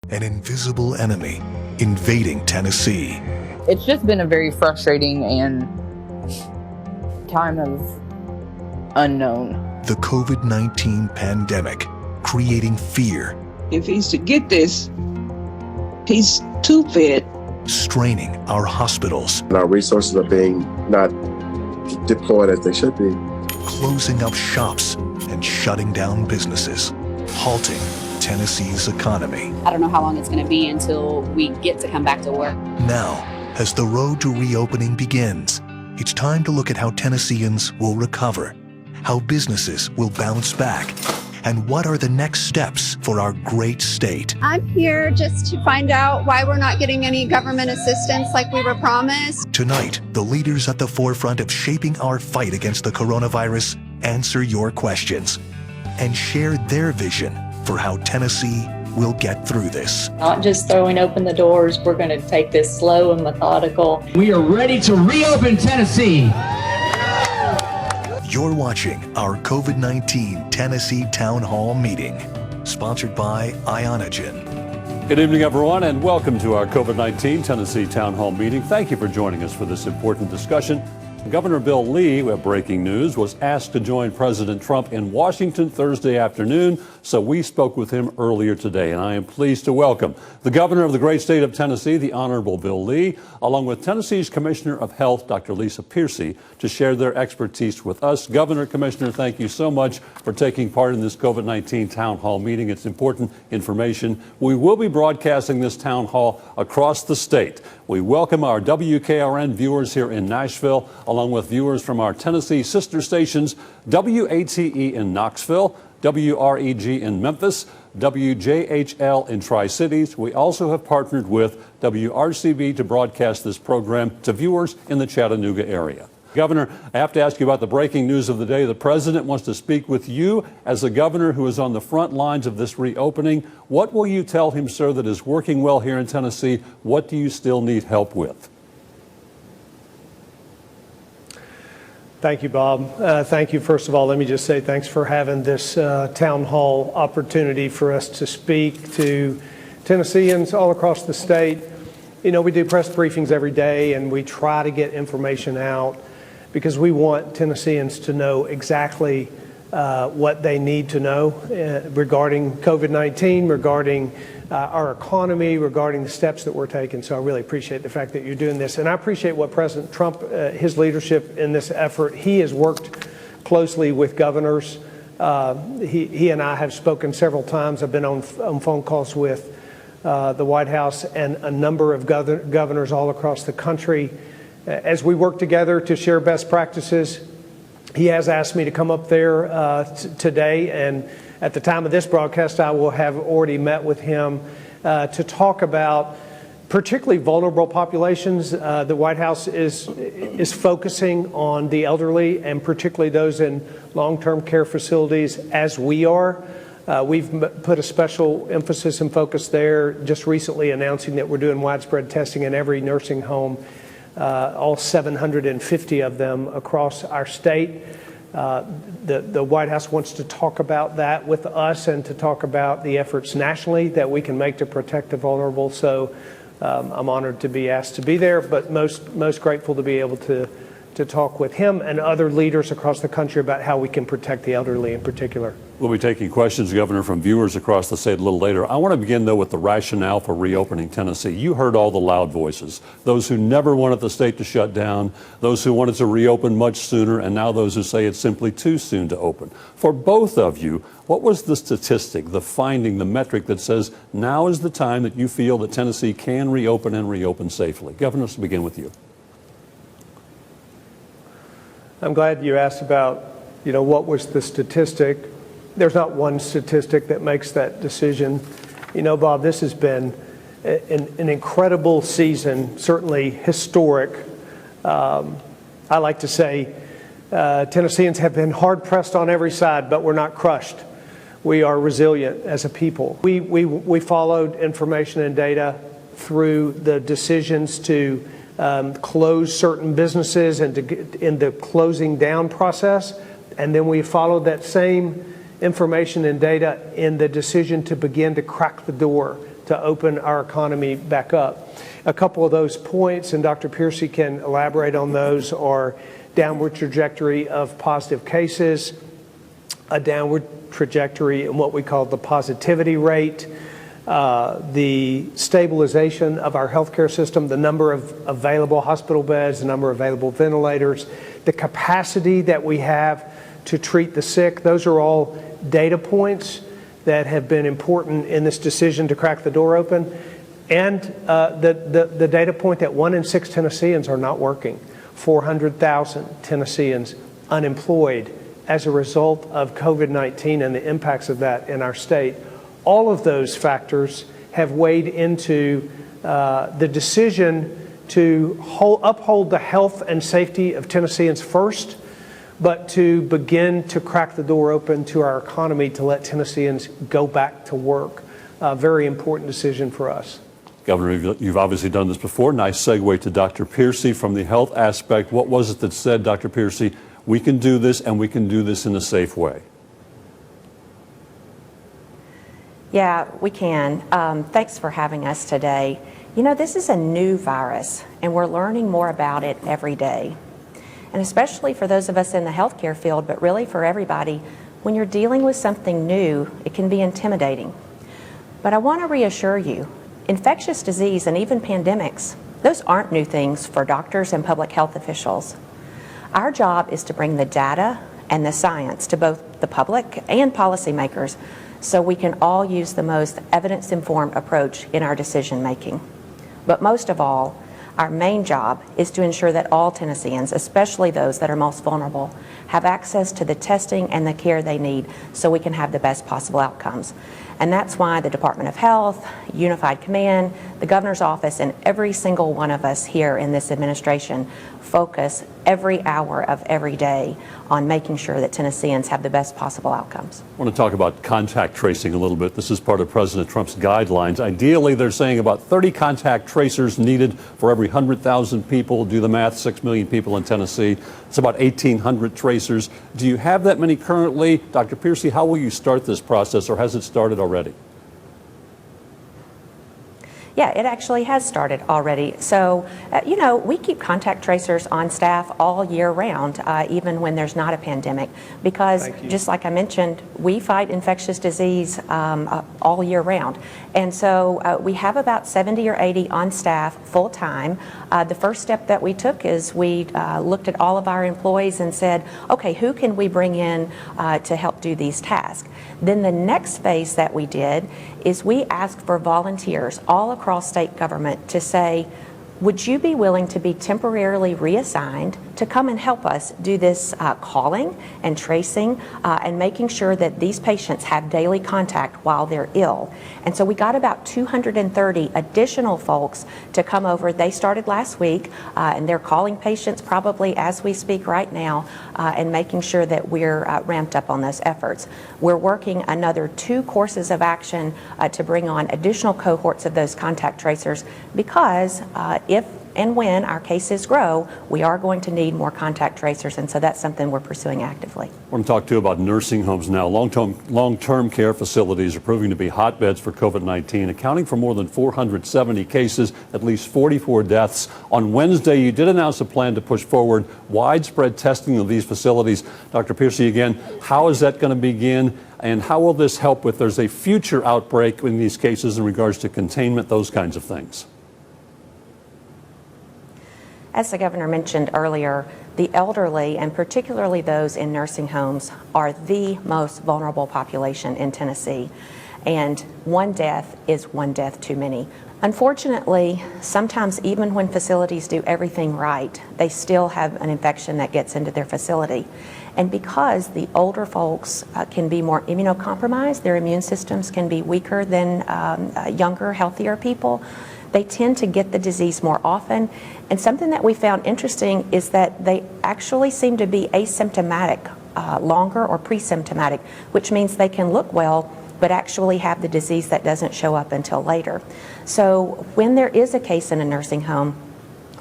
An invisible enemy invading Tennessee. It's just been a very frustrating and time of unknown. The COVID-19 pandemic creating fear. If he's to get this, he's too fit. Straining our hospitals. And our resources are being not deployed as they should be. Closing up shops and shutting down businesses. Halting Tennessee's economy. I don't know how long it's going to be until we get to come back to work. Now, as the road to reopening begins, it's time to look at how Tennesseans will recover, how businesses will bounce back, and what are the next steps for our great state. I'm here just to find out why we're not getting any government assistance like we were promised. Tonight, the leaders at the forefront of shaping our fight against the coronavirus answer your questions and share their vision for how Tennessee will get through this. Not just throwing open the doors, we're going to take this slow and methodical. We are ready to reopen Tennessee. You're watching our COVID-19 Tennessee Town Hall meeting, sponsored by Ionogen. Good evening, everyone, and welcome to our COVID-19 Tennessee Town Hall meeting. Thank you for joining us for this important discussion. Governor Bill Lee, we have breaking news, was asked to join President Trump in Washington Thursday afternoon, so we spoke with him earlier today, and I am pleased to welcome the governor of the great state of Tennessee, the Honorable Bill Lee, along with Tennessee's Commissioner of Health, Dr. Lisa Piercy, to share their expertise with us. Governor, Commissioner, thank you so much for taking part in this COVID-19 town hall meeting. It's important information. We will be broadcasting this town hall across the state. We welcome our WKRN viewers here in Nashville, along with viewers from our Tennessee sister stations, WATE in Knoxville, WREG in Memphis, WJHL in Tri-Cities. We also have partnered with WRCB to broadcast this program to viewers in the Chattanooga area. Governor, I have to ask you about the breaking news of the day. The president wants to speak with you as the governor who is on the front lines of this reopening. What will you tell him, sir, that is working well here in Tennessee? What do you still need help with? Thank you, Bob. Thank you. First of all, let me just say thanks for having this town hall opportunity for us to speak to Tennesseans all across the state. You know, we do press briefings every day, and we try to get information out because we want Tennesseans to know exactly what they need to know regarding COVID-19, regarding our economy, regarding the steps that we're taking. So I really appreciate the fact that you're doing this. And I appreciate what President Trump, his leadership in this effort. He has worked closely with governors. He and I have spoken several times. I've been on phone calls with the White House and a number of governors all across the country as we work together to share best practices. He has asked me to come up there today, and at the time of this broadcast, I will have already met with him to talk about particularly vulnerable populations. The White House is focusing on the elderly and particularly those in long-term care facilities, as we are. We've put a special emphasis and focus there, just recently announcing that we're doing widespread testing in every nursing home, all 750 of them across our state. The White House wants to talk about that with us and to talk about the efforts nationally that we can make to protect the vulnerable. So I'm honored to be asked to be there, but most grateful to be able to talk with him and other leaders across the country about how we can protect the elderly in particular. We'll be taking questions, Governor, from viewers across the state a little later. I want to begin, though, with the rationale for reopening Tennessee. You heard all the loud voices, those who never wanted the state to shut down, those who wanted to reopen much sooner, and now those who say it's simply too soon to open. For both of you, what was the statistic, the finding, the metric that says now is the time that you feel that Tennessee can reopen and reopen safely? Governor, let's begin with you. I'm glad you asked about, what was the statistic. There's not one statistic that makes that decision. Bob, this has been an incredible season, certainly historic. I like to say Tennesseans have been hard pressed on every side, but we're not crushed. We are resilient as a people. We followed information and data through the decisions to close certain businesses and to get in the closing down process. And then we followed that same information and data in the decision to begin to crack the door, to open our economy back up. A couple of those points, and Dr. Piercy can elaborate on those, are downward trajectory of positive cases, a downward trajectory in what we call the positivity rate, the stabilization of our healthcare system, the number of available hospital beds, the number of available ventilators, the capacity that we have to treat the sick. Those are all data points that have been important in this decision to crack the door open. And the data point that 1 in 6 Tennesseans are not working. 400,000 Tennesseans unemployed as a result of COVID-19 and the impacts of that in our state. All of those factors have weighed into the decision to uphold the health and safety of Tennesseans first, but to begin to crack the door open to our economy to let Tennesseans go back to work. A very important decision for us. Governor, you've obviously done this before. Nice segue to Dr. Piercy from the health aspect. What was it that said, Dr. Piercy, we can do this and we can do this in a safe way? Yeah, we can. Thanks for having us today. You know, this is a new virus, and we're learning more about it every day. And especially for those of us in the healthcare field, but really for everybody, when you're dealing with something new, it can be intimidating. But I want to reassure you, infectious disease and even pandemics, those aren't new things for doctors and public health officials. Our job is to bring the data and the science to both the public and policymakers so we can all use the most evidence-informed approach in our decision making. But most of all, our main job is to ensure that all Tennesseans, especially those that are most vulnerable, have access to the testing and the care they need so we can have the best possible outcomes. And that's why the Department of Health, Unified Command, the Governor's Office, and every single one of us here in this administration focus every hour of every day on making sure that Tennesseans have the best possible outcomes. I want to talk about contact tracing a little bit. This is part of President Trump's guidelines. Ideally, they're saying about 30 contact tracers needed for every 100,000 people. Do the math, 6 million people in Tennessee. It's about 1,800 tracers. Do you have that many currently? Dr. Piercy, how will you start this process, or has it started already? Yeah, it actually has started already. So, you know, we keep contact tracers on staff all year round, even when there's not a pandemic, because just like I mentioned, we fight infectious disease all year round. And so we have about 70 or 80 on staff full time. The first step that we took is we looked at all of our employees and said, okay, who can we bring in to help do these tasks? Then the next phase that we did is we asked for volunteers all across state government to say, would you be willing to be temporarily reassigned to come and help us do this calling and tracing and making sure that these patients have daily contact while they're ill? And so we got about 230 additional folks to come over. They started last week, and they're calling patients probably as we speak right now and making sure that we're ramped up on those efforts. We're working another 2 courses of action to bring on additional cohorts of those contact tracers because if and when our cases grow, we are going to need more contact tracers, and so that's something we're pursuing actively. I want to talk to you about nursing homes now. Long-term care facilities are proving to be hotbeds for COVID-19, accounting for more than 470 cases, at least 44 deaths. On Wednesday, you did announce a plan to push forward widespread testing of these facilities. Dr. Piercy, again, how is that going to begin, and how will this help if there's a future outbreak in these cases in regards to containment, those kinds of things? As the governor mentioned earlier, the elderly, and particularly those in nursing homes, are the most vulnerable population in Tennessee. And one death is one death too many. Unfortunately, sometimes even when facilities do everything right, they still have an infection that gets into their facility. And because the older folks can be more immunocompromised, their immune systems can be weaker than younger, healthier people, they tend to get the disease more often. And something that we found interesting is that they actually seem to be asymptomatic longer or pre-symptomatic, which means they can look well but actually have the disease that doesn't show up until later. So when there is a case in a nursing home,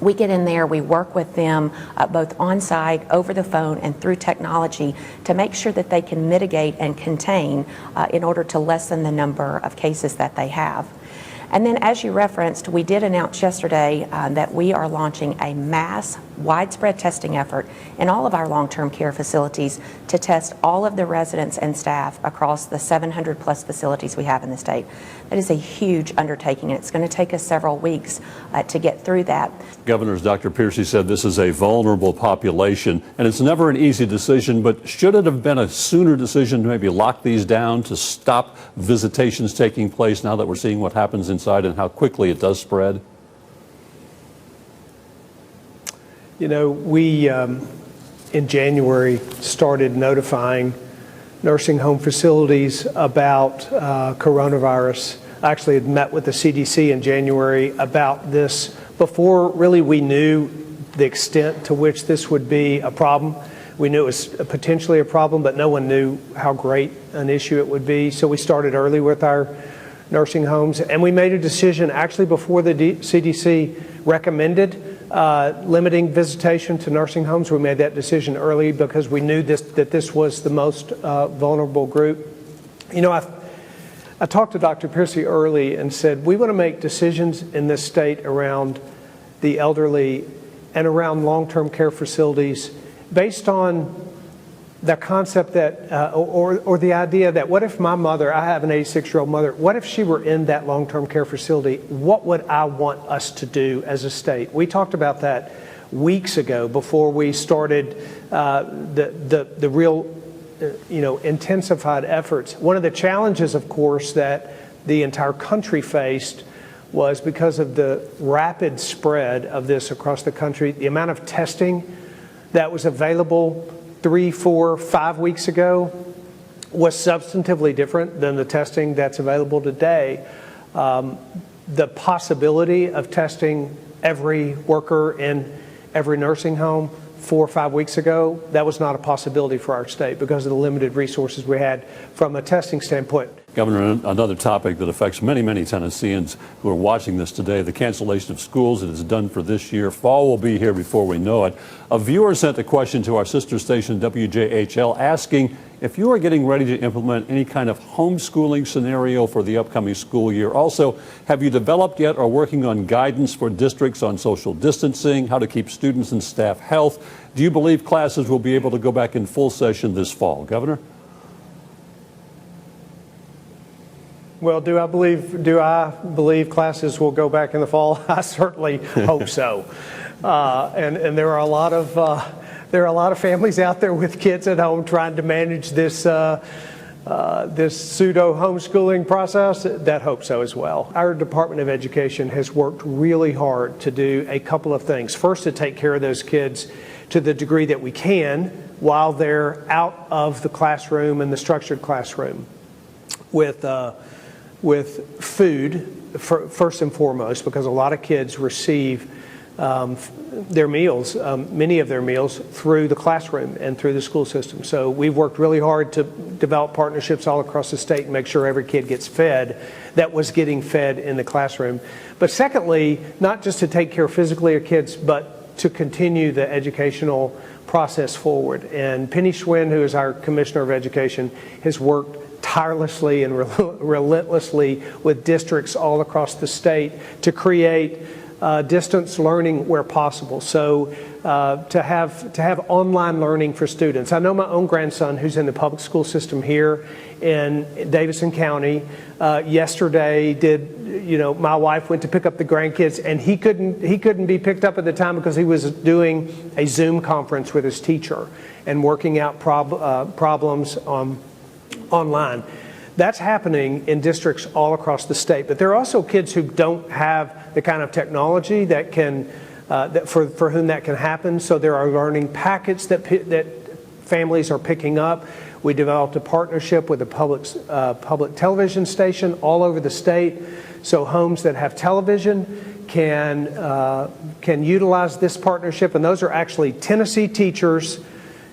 we get in there, we work with them both on-site, over the phone, and through technology to make sure that they can mitigate and contain in order to lessen the number of cases that they have. And then, as you referenced, we did announce yesterday that we are launching a mass widespread testing effort in all of our long-term care facilities to test all of the residents and staff across the 700 plus facilities we have in the state. That is a huge undertaking, and it's going to take us several weeks to get through that. Governor's Dr. Piercy said this is a vulnerable population, and it's never an easy decision, but should it have been a sooner decision to maybe lock these down to stop visitations taking place now that we're seeing what happens inside and how quickly it does spread? You know, we in January started notifying nursing home facilities about coronavirus. I actually had met with the CDC in January about this before really we knew the extent to which this would be a problem. We knew it was potentially a problem, but no one knew how great an issue it would be. So we started early with our nursing homes, and we made a decision actually before the CDC recommended limiting visitation to nursing homes. We made that decision early because we knew that this was the most vulnerable group. You know, I talked to Dr. Piercy early and said, we want to make decisions in this state around the elderly and around long-term care facilities based on the concept that, or the idea that what if my mother, I have an 86-year-old mother, what if she were in that long-term care facility? What would I want us to do as a state? We talked about that weeks ago before we started the real, intensified efforts. One of the challenges, of course, that the entire country faced was because of the rapid spread of this across the country, the amount of testing that was available 3, 4, 5 weeks ago was substantively different than the testing that's available today. The possibility of testing every worker in every nursing home 4 or 5 weeks ago, that was not a possibility for our state because of the limited resources we had from a testing standpoint. Governor, another topic that affects many, many Tennesseans who are watching this today, the cancellation of schools. It is done for this year. Fall will be here before we know it. A viewer sent a question to our sister station, WJHL, asking if you are getting ready to implement any kind of homeschooling scenario for the upcoming school year. Also, have you developed yet or working on guidance for districts on social distancing, how to keep students and staff health? Do you believe classes will be able to go back in full session this fall? Governor? Well, do I believe classes will go back in the fall? I certainly hope so. And there are a lot of families out there with kids at home trying to manage this pseudo homeschooling process that hope so as well. Our Department of Education has worked really hard to do a couple of things. First, to take care of those kids to the degree that we can while they're out of the classroom and the structured classroom with food, first and foremost, because a lot of kids receive their meals, many of their meals, through the classroom and through the school system. So we've worked really hard to develop partnerships all across the state and make sure every kid gets fed that was getting fed in the classroom. But secondly, not just to take care physically of kids, but to continue the educational process forward. And Penny Schwinn, who is our Commissioner of Education, has worked tirelessly and relentlessly with districts all across the state to create distance learning where possible. So to have online learning for students. I know my own grandson, who's in the public school system here in Davidson County, yesterday my wife went to pick up the grandkids, and he couldn't be picked up at the time because he was doing a Zoom conference with his teacher and working out problems online. That's happening in districts all across the state. But there are also kids who don't have the kind of technology that can, for whom that can happen. So there are learning packets that families are picking up. We developed a partnership with a public television station all over the state. So homes that have television can utilize this partnership. And those are actually Tennessee teachers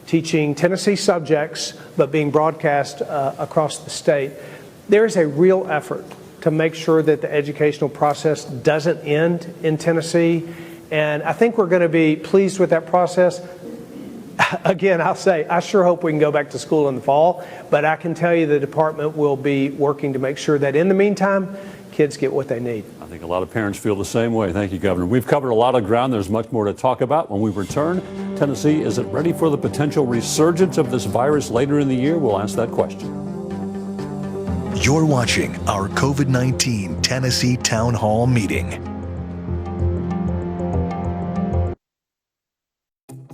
teaching Tennessee subjects, but being broadcast across the state. There's a real effort to make sure that the educational process doesn't end in Tennessee, and I think we're going to be pleased with that process. Again, I'll say, I sure hope we can go back to school in the fall, but I can tell you the department will be working to make sure that in the meantime, kids get what they need. I think a lot of parents feel the same way. Thank you, Governor. We've covered a lot of ground. There's much more to talk about. When we return, Tennessee, is it ready for the potential resurgence of this virus later in the year? We'll ask that question. You're watching our COVID-19 Tennessee Town Hall meeting.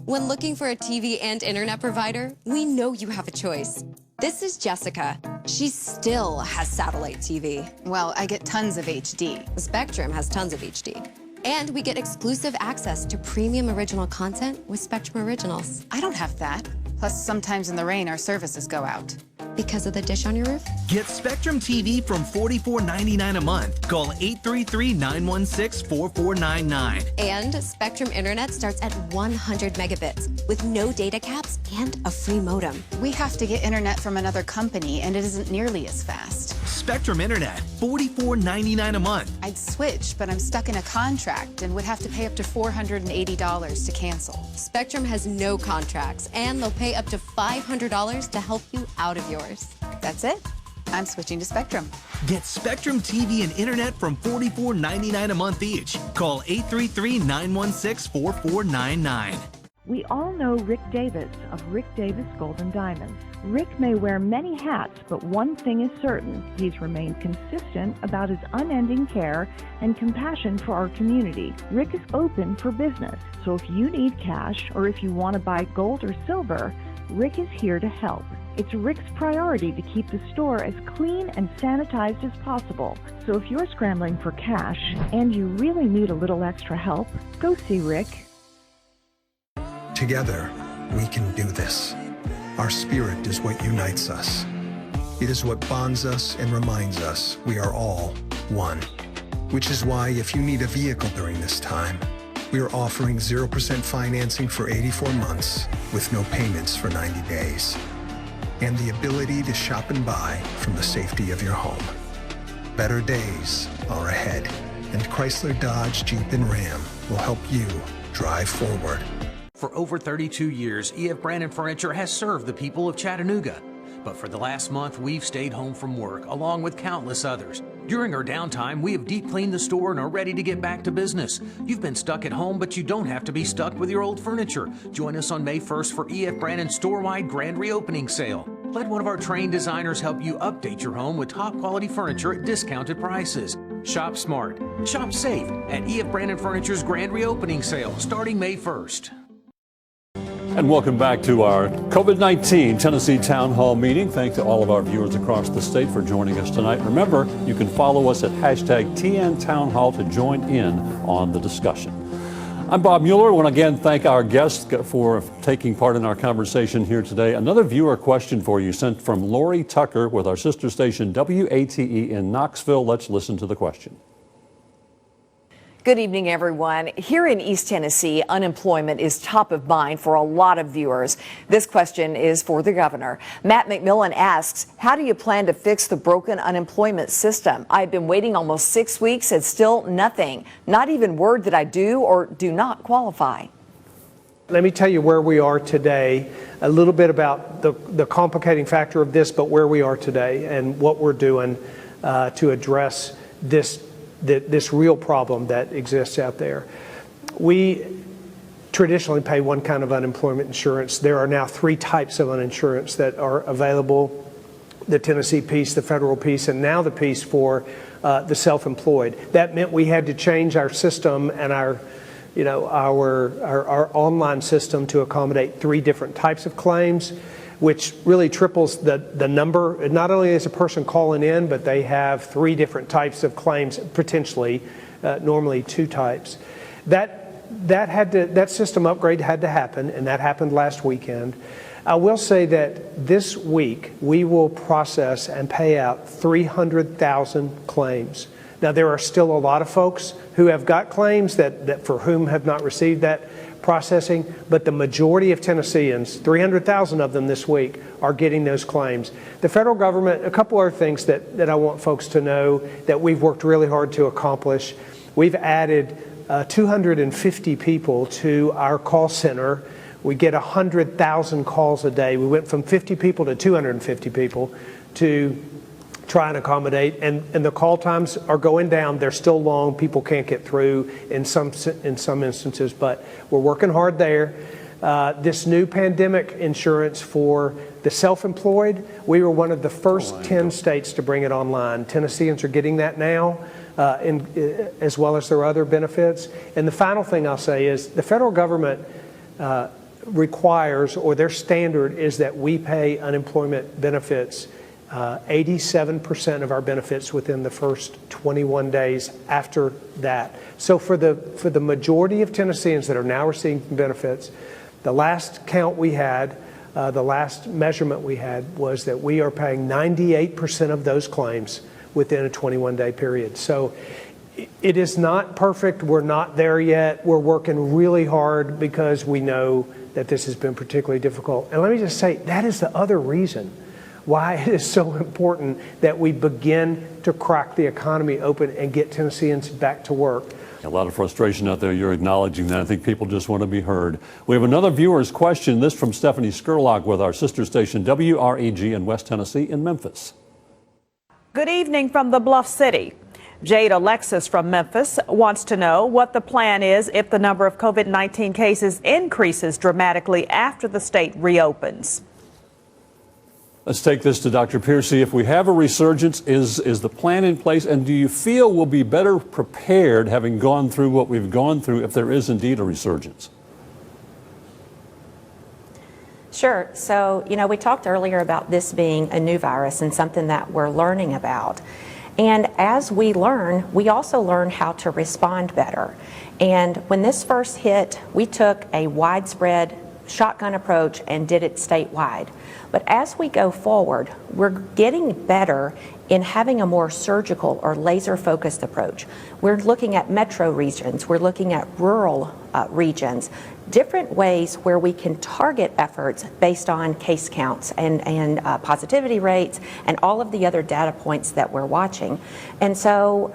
When looking for a TV and internet provider, we know you have a choice. This is Jessica. She still has satellite TV. Well, I get tons of HD. Spectrum has tons of HD. And we get exclusive access to premium original content with Spectrum Originals. I don't have that. Plus, sometimes in the rain, our services go out. Because of the dish on your roof? Get Spectrum TV from $44.99 a month. Call 833-916-4499. And Spectrum Internet starts at 100 megabits with no data caps and a free modem. We have to get internet from another company, and it isn't nearly as fast. Spectrum Internet, $44.99 a month. I'd switch, but I'm stuck in a contract and would have to pay up to $480 to cancel. Spectrum has no contracts, and they'll pay up to $500 to help you out of yours. That's it. I'm switching to Spectrum. Get Spectrum TV and internet from $44.99 a month each. Call 833-916-4499. We all know Rick Davis of Rick Davis Gold and Diamonds. Rick may wear many hats, but one thing is certain. He's remained consistent about his unending care and compassion for our community. Rick is open for business, so if you need cash or if you want to buy gold or silver, Rick is here to help. It's Rick's priority to keep the store as clean and sanitized as possible. So if you're scrambling for cash and you really need a little extra help, go see Rick. Together, we can do this. Our spirit is what unites us. It is what bonds us and reminds us we are all one. Which is why if you need a vehicle during this time, we are offering 0% financing for 84 months with no payments for 90 days. And the ability to shop and buy from the safety of your home. Better days are ahead, and Chrysler, Dodge, Jeep, and Ram will help you drive forward. For over 32 years, E.F. Brandon Furniture has served the people of Chattanooga. But for the last month, we've stayed home from work, along with countless others. During our downtime, we have deep cleaned the store and are ready to get back to business. You've been stuck at home, but you don't have to be stuck with your old furniture. Join us on May 1st for E.F. Brandon's store-wide grand reopening sale. Let one of our trained designers help you update your home with top-quality furniture at discounted prices. Shop smart, shop safe at E.F. Brandon Furniture's grand reopening sale starting May 1st. And welcome back to our COVID-19 Tennessee Town Hall meeting. Thanks to all of our viewers across the state for joining us tonight. Remember, you can follow us at #TNTownHall to join in on the discussion. I'm Bob Mueller. I want to again thank our guests for taking part in our conversation here today. Another viewer question for you sent from Lori Tucker with our sister station WATE in Knoxville. Let's listen to the question. Good evening, everyone. Here in East Tennessee, unemployment is top of mind for a lot of viewers. This question is for the governor. Matt McMillan asks, how do you plan to fix the broken unemployment system? I've been waiting almost 6 weeks and still nothing. Not even word that I do or do not qualify. Let me tell you where we are today, a little bit about the complicating factor of this, but where we are today and what we're doing to address this real problem that exists out there. We traditionally pay one kind of unemployment insurance. There are now 3 types of uninsurance that are available: the Tennessee piece, the federal piece, and now the piece for the self-employed. That meant we had to change our system and our online system to accommodate 3 different types of claims, which really triples the number. Not only is a person calling in, but they have 3 different types of claims, potentially, normally 2 types. That system upgrade had to happen, and that happened last weekend. I will say that this week we will process and pay out 300,000 claims. Now, there are still a lot of folks who have got claims that for whom have not received that processing, but the majority of Tennesseans, 300,000 of them this week, are getting those claims. The federal government, a couple other things that I want folks to know that we've worked really hard to accomplish. We've added 250 people to our call center. We get 100,000 calls a day. We went from 50 people to 250 people to try and accommodate, and the call times are going down. They're still long. People can't get through in some instances, but we're working hard there. This new pandemic insurance for the self-employed, we were one of the first 10 states to bring it online. Tennesseans are getting that now, as well as their other benefits. And the final thing I'll say is the federal government requires, or their standard is that we pay unemployment benefits 87% of our benefits within the first 21 days after that. So for the majority of Tennesseans that are now receiving benefits, the last count we had, the last measurement we had was that we are paying 98% of those claims within a 21-day period. So it is not perfect. We're not there yet. We're working really hard because we know that this has been particularly difficult. And let me just say, that is the other reason why it is so important that we begin to crack the economy open and get Tennesseans back to work. A lot of frustration out there. You're acknowledging that. I think people just want to be heard. We have another viewer's question. This from Stephanie Skurlock with our sister station WREG in West Tennessee in Memphis. Good evening from the Bluff City. Jade Alexis from Memphis wants to know what the plan is if the number of COVID-19 cases increases dramatically after the state reopens. Let's take this to Dr. Piercy. If we have a resurgence, is the plan in place? And do you feel we'll be better prepared, having gone through what we've gone through, if there is indeed a resurgence? Sure. So, we talked earlier about this being a new virus and something that we're learning about. And as we learn, we also learn how to respond better. And when this first hit, we took a widespread shotgun approach and did it statewide. But as we go forward, we're getting better in having a more surgical or laser-focused approach. We're looking at metro regions, we're looking at rural regions, different ways where we can target efforts based on case counts and positivity rates and all of the other data points that we're watching. And so,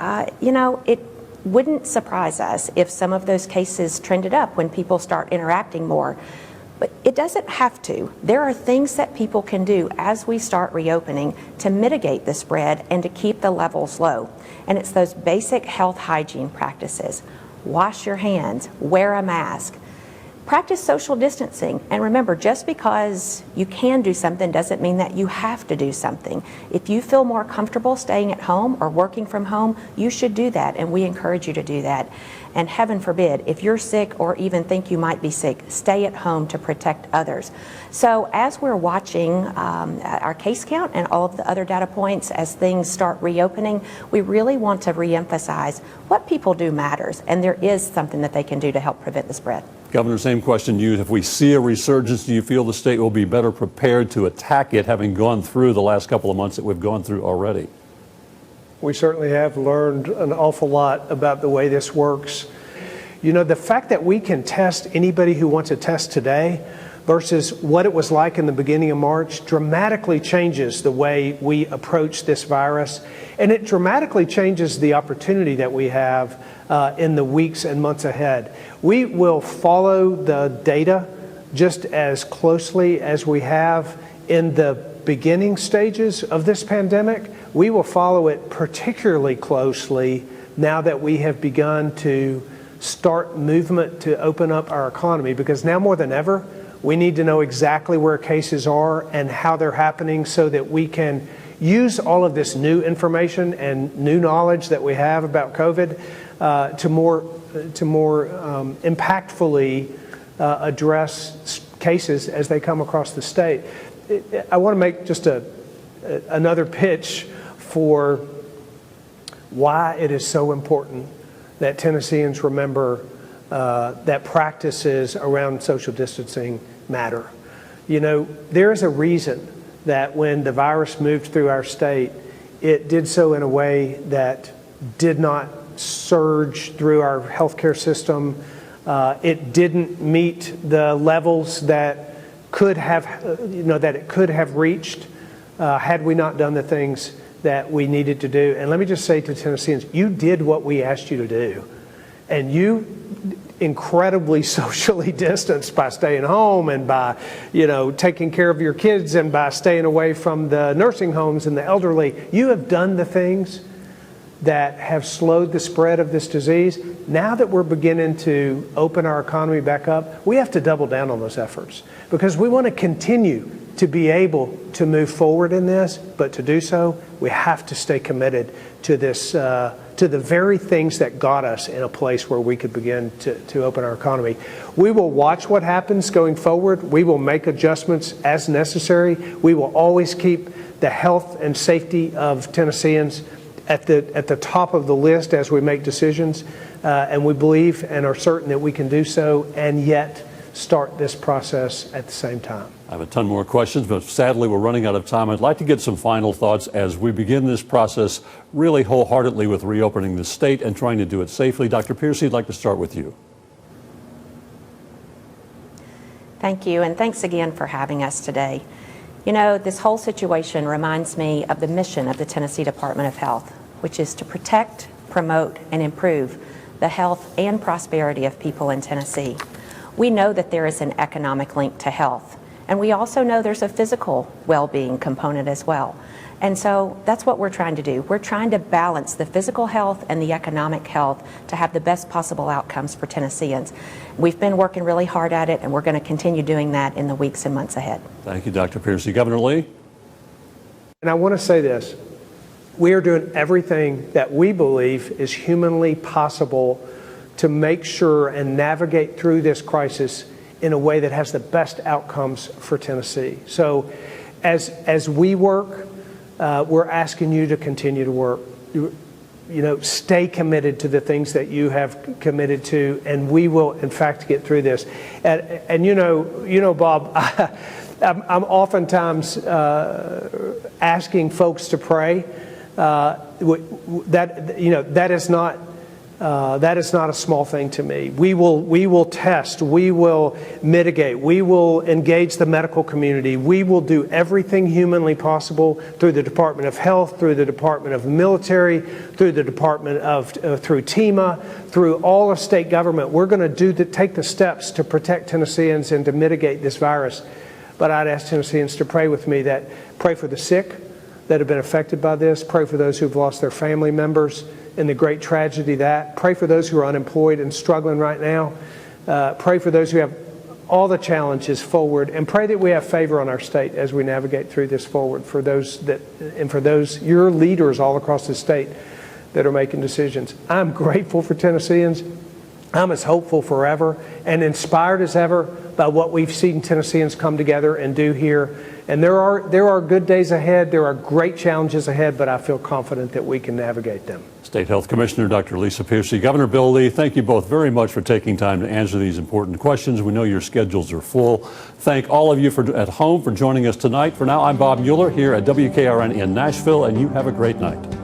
it wouldn't surprise us if some of those cases trended up when people start interacting more. But it doesn't have to. There are things that people can do as we start reopening to mitigate the spread and to keep the levels low. And it's those basic health hygiene practices. Wash your hands, wear a mask, practice social distancing. And remember, just because you can do something doesn't mean that you have to do something. If you feel more comfortable staying at home or working from home, you should do that, and we encourage you to do that. And heaven forbid, if you're sick or even think you might be sick, stay at home to protect others. So as we're watching our case count and all of the other data points as things start reopening, we really want to reemphasize what people do matters, and there is something that they can do to help prevent the spread. Governor, same question to you. If we see a resurgence, do you feel the state will be better prepared to attack it, having gone through the last couple of months that we've gone through already? We certainly have learned an awful lot about the way this works. The fact that we can test anybody who wants a test today versus what it was like in the beginning of March dramatically changes the way we approach this virus. And it dramatically changes the opportunity that we have in the weeks and months ahead. We will follow the data just as closely as we have in the beginning stages of this pandemic. We will follow it particularly closely now that we have begun to start movement to open up our economy, because now more than ever, we need to know exactly where cases are and how they're happening so that we can use all of this new information and new knowledge that we have about COVID to more impactfully address cases as they come across the state. I want to make just another pitch for why it is so important that Tennesseans remember that practices around social distancing matter. There is a reason that when the virus moved through our state, it did so in a way that did not surge through our healthcare system. It didn't meet the levels that it could have reached had we not done the things that we needed to do. And let me just say to Tennesseans, you did what we asked you to do. And incredibly socially distanced by staying home and by, taking care of your kids and by staying away from the nursing homes and the elderly. You have done the things that have slowed the spread of this disease. Now that we're beginning to open our economy back up, we have to double down on those efforts because we want to continue to be able to move forward in this, but to do so, we have to stay committed to this, to the very things that got us in a place where we could begin to open our economy. We will watch what happens going forward. We will make adjustments as necessary. We will always keep the health and safety of Tennesseans at the top of the list as we make decisions, and we believe and are certain that we can do so and yet start this process at the same time. I have a ton more questions, but sadly we're running out of time. I'd like to get some final thoughts as we begin this process really wholeheartedly with reopening the state and trying to do it safely. Dr. Piercy, I'd like to start with you. Thank you, and thanks again for having us today. This whole situation reminds me of the mission of the Tennessee Department of Health, which is to protect, promote, and improve the health and prosperity of people in Tennessee. We know that there is an economic link to health, and we also know there's a physical well-being component as well. And so that's what we're trying to do. We're trying to balance the physical health and the economic health to have the best possible outcomes for Tennesseans. We've been working really hard at it, and we're going to continue doing that in the weeks and months ahead. Thank you, Dr. Piercy. Governor Lee? And I want to say this. We are doing everything that we believe is humanly possible to make sure and navigate through this crisis in a way that has the best outcomes for Tennessee. So as we work, we're asking you to continue to work. Stay committed to the things that you have committed to, and we will, in fact, get through this. And Bob, I'm oftentimes asking folks to pray. That is not a small thing to me. We will test, we will mitigate, we will engage the medical community. We will do everything humanly possible through the Department of Health, through the Department of Military, through the Department of, through TEMA, through all of state government. We're going to take the steps to protect Tennesseans and to mitigate this virus. But I'd ask Tennesseans to pray with me pray for the sick that have been affected by this, pray for those who've lost their family members in the great tragedy that. Pray for those who are unemployed and struggling right now. Pray for those who have all the challenges forward, and pray that we have favor on our state as we navigate through this forward for those your leaders all across the state that are making decisions. I'm grateful for Tennesseans. I'm as hopeful forever and inspired as ever by what we've seen Tennesseans come together and do here. And there are good days ahead. There are great challenges ahead, but I feel confident that we can navigate them. State Health Commissioner Dr. Lisa Piercy, Governor Bill Lee, thank you both very much for taking time to answer these important questions. We know your schedules are full. Thank all of you at home for joining us tonight. For now, I'm Bob Mueller here at WKRN in Nashville, and you have a great night.